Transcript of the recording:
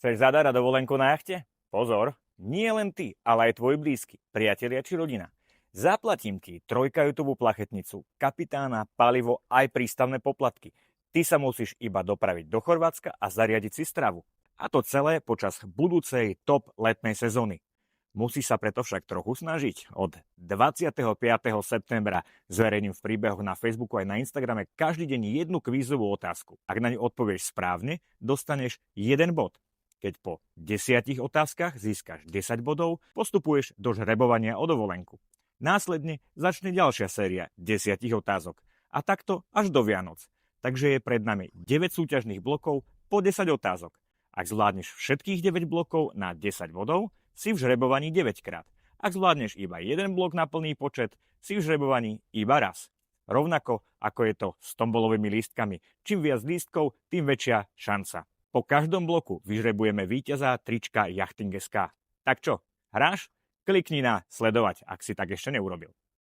Chceš zadať na dovolenku na jachte? Pozor, nie len ty, ale aj tvoj blízky, priatelia či rodina. Zaplatím ti trojkajutovú plachetnicu, kapitána, palivo aj prístavné poplatky. Ty sa musíš iba dopraviť do Chorvátska a zariadiť si stravu. A to celé počas budúcej top letnej sezóny. Musíš sa preto však trochu snažiť. Od 25. septembra zverejním v príbehoch na Facebooku aj na Instagrame každý deň jednu kvízovú otázku. Ak na ňu odpovieš správne, dostaneš 1 bod. Keď po 10 otázkach získaš 10 bodov, postupuješ do žrebovania o dovolenku. Následne začne ďalšia séria 10 otázok. A takto až do Vianoc. Takže je pred nami 9 súťažných blokov po 10 otázok. Ak zvládneš všetkých 9 blokov na 10 bodov, si v žrebovaní 9 krát. Ak zvládneš iba jeden blok na plný počet, si v žrebovaní iba raz. Rovnako ako je to s tombolovými lístkami. Čím viac lístkov, tým väčšia šanca. Po každom bloku vyžrebujeme víťaza trička Yachting.sk. Tak čo, hráš? Klikni na sledovať, ak si tak ešte neurobil.